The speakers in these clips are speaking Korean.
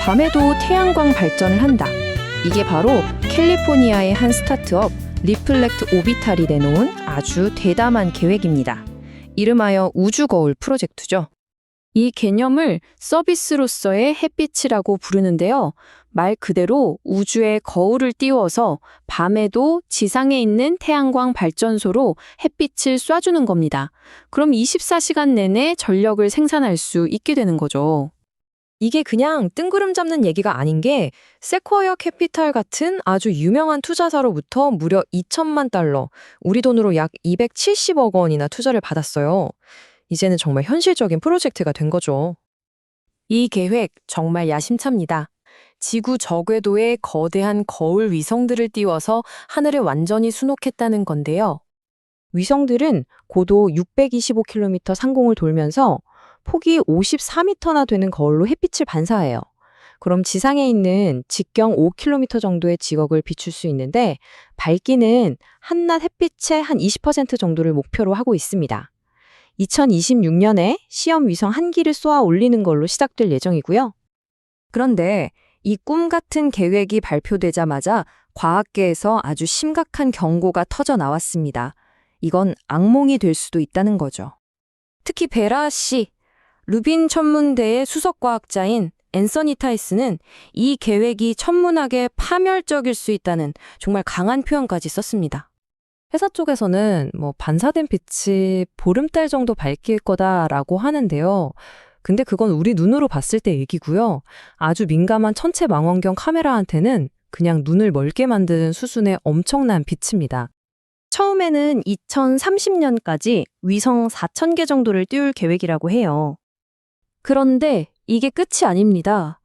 밤에도 태양광 발전을 한다. 이게 바로 캘리포니아의 한 스타트업 리플렉트 오비탈이 내놓은 아주 대담한 계획입니다. 이름하여 우주거울 프로젝트죠. 이 개념을 서비스로서의 햇빛이라고 부르는데요. 말 그대로 우주에 거울을 띄워서 밤에도 지상에 있는 태양광 발전소로 햇빛을 쏴주는 겁니다. 그럼 24시간 내내 전력을 생산할 수 있게 되는 거죠. 이게 그냥 뜬구름 잡는 얘기가 아닌 게 세쿼이어 캐피탈 같은 아주 유명한 투자사로부터 무려 2천만 달러, 우리 돈으로 약 270억 원이나 투자를 받았어요. 이제는 정말 현실적인 프로젝트가 된 거죠. 이 계획 정말 야심찹니다. 지구 저궤도에 거대한 거울 위성들을 띄워서 하늘에 완전히 순혹했다는 건데요. 위성들은 고도 625km 상공을 돌면서 폭이 54m나 되는 거울로 햇빛을 반사해요. 그럼 지상에 있는 직경 5km 정도의 지역을 비출 수 있는데 밝기는 한낮 햇빛의 한 20% 정도를 목표로 하고 있습니다. 2026년에 시험 위성 한 기를 쏘아 올리는 걸로 시작될 예정이고요. 그런데 이 꿈 같은 계획이 발표되자마자 과학계에서 아주 심각한 경고가 터져 나왔습니다. 이건 악몽이 될 수도 있다는 거죠. 특히 베라 씨, 루빈 천문대의 수석과학자인 앤서니 타이스는 이 계획이 천문학에 파멸적일 수 있다는 정말 강한 표현까지 썼습니다. 회사 쪽에서는 반사된 빛이 보름달 정도 밝힐 거다라고 하는데요. 근데 그건 우리 눈으로 봤을 때 얘기고요. 아주 민감한 천체 망원경 카메라한테는 그냥 눈을 멀게 만드는 수준의 엄청난 빛입니다. 처음에는 2030년까지 위성 4,000개 정도를 띄울 계획이라고 해요. 그런데 이게 끝이 아닙니다.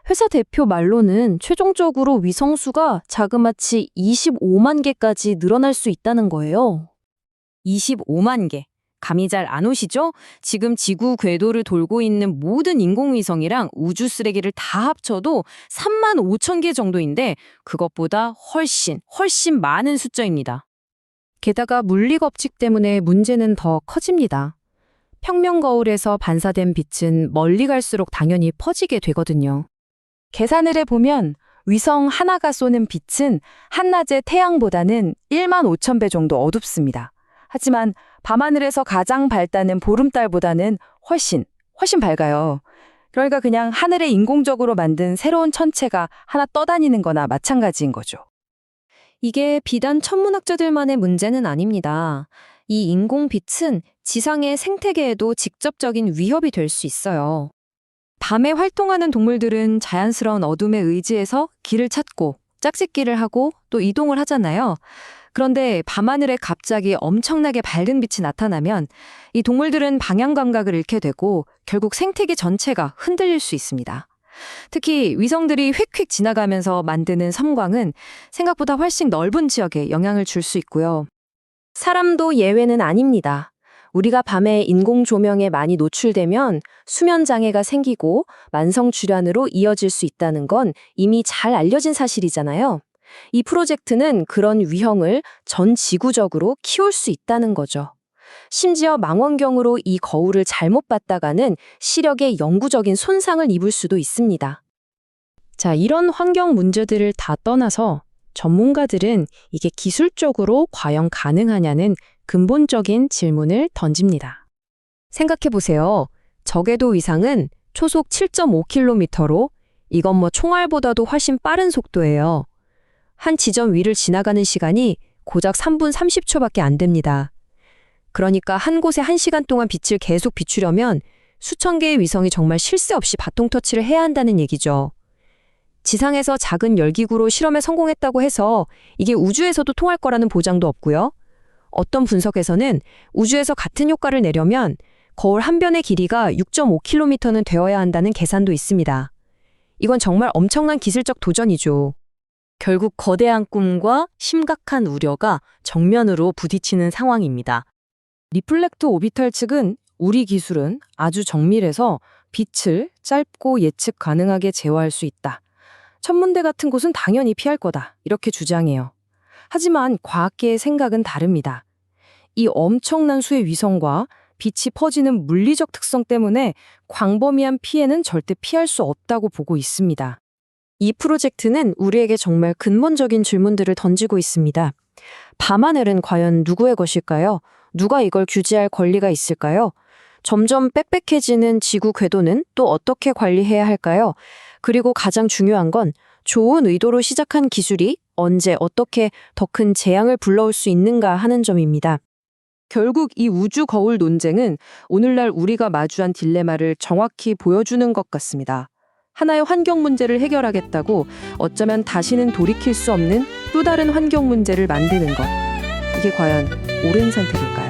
회사 대표 말로는 최종적으로 위성 수가 자그마치 25만 개까지 늘어날 수 있다는 거예요. 25만 개. 감이 잘 안 오시죠? 지금 지구 궤도를 돌고 있는 모든 인공위성이랑 우주 쓰레기를 다 합쳐도 3만 5천 개 정도인데 그것보다 훨씬 많은 숫자입니다. 게다가 물리법칙 때문에 문제는 더 커집니다. 평면거울에서 반사된 빛은 멀리 갈수록 당연히 퍼지게 되거든요. 계산을 해보면 위성 하나가 쏘는 빛은 한낮의 태양보다는 1만 5천 배 정도 어둡습니다. 하지만 밤하늘에서 가장 밝다는 보름달보다는 훨씬 밝아요. 그러니까 그냥 하늘에 인공적으로 만든 새로운 천체가 하나 떠다니는 거나 마찬가지인 거죠. 이게 비단 천문학자들만의 문제는 아닙니다. 이 인공빛은 지상의 생태계에도 직접적인 위협이 될 수 있어요. 밤에 활동하는 동물들은 자연스러운 어둠에 의지해서 길을 찾고 짝짓기를 하고 또 이동을 하잖아요. 그런데 밤하늘에 갑자기 엄청나게 밝은 빛이 나타나면 이 동물들은 방향 감각을 잃게 되고 결국 생태계 전체가 흔들릴 수 있습니다. 특히 위성들이 휙휙 지나가면서 만드는 섬광은 생각보다 훨씬 넓은 지역에 영향을 줄 수 있고요. 사람도 예외는 아닙니다. 우리가 밤에 인공 조명에 많이 노출되면 수면 장애가 생기고 만성 질환으로 이어질 수 있다는 건 이미 잘 알려진 사실이잖아요. 이 프로젝트는 그런 위험을 전 지구적으로 키울 수 있다는 거죠. 심지어 망원경으로 이 거울을 잘못 봤다가는 시력에 영구적인 손상을 입을 수도 있습니다. 자, 이런 환경 문제들을 다 떠나서 전문가들은 이게 기술적으로 과연 가능하냐는 근본적인 질문을 던집니다. 생각해보세요. 저궤도 위상은 초속 7.5km로 이건 총알보다도 훨씬 빠른 속도예요. 한 지점 위를 지나가는 시간이 고작 3분 30초밖에 안 됩니다. 그러니까 한 곳에 1시간 동안 빛을 계속 비추려면 수천 개의 위성이 정말 쉴 새 없이 바통 터치를 해야 한다는 얘기죠. 지상에서 작은 열기구로 실험에 성공했다고 해서 이게 우주에서도 통할 거라는 보장도 없고요. 어떤 분석에서는 우주에서 같은 효과를 내려면 거울 한 변의 길이가 6.5km는 되어야 한다는 계산도 있습니다. 이건 정말 엄청난 기술적 도전이죠. 결국 거대한 꿈과 심각한 우려가 정면으로 부딪히는 상황입니다. 리플렉트 오비탈 측은 우리 기술은 아주 정밀해서 빛을 짧고 예측 가능하게 제어할 수 있다. 천문대 같은 곳은 당연히 피할 거다. 이렇게 주장해요. 하지만 과학계의 생각은 다릅니다. 이 엄청난 수의 위성과 빛이 퍼지는 물리적 특성 때문에 광범위한 피해는 절대 피할 수 없다고 보고 있습니다. 이 프로젝트는 우리에게 정말 근본적인 질문들을 던지고 있습니다. 밤하늘은 과연 누구의 것일까요? 누가 이걸 규제할 권리가 있을까요? 점점 빽빽해지는 지구 궤도는 또 어떻게 관리해야 할까요? 그리고 가장 중요한 건 좋은 의도로 시작한 기술이 언제 어떻게 더 큰 재앙을 불러올 수 있는가 하는 점입니다. 결국 이 우주 거울 논쟁은 오늘날 우리가 마주한 딜레마를 정확히 보여주는 것 같습니다. 하나의 환경 문제를 해결하겠다고 어쩌면 다시는 돌이킬 수 없는 또 다른 환경 문제를 만드는 것. 이게 과연 옳은 선택일까요?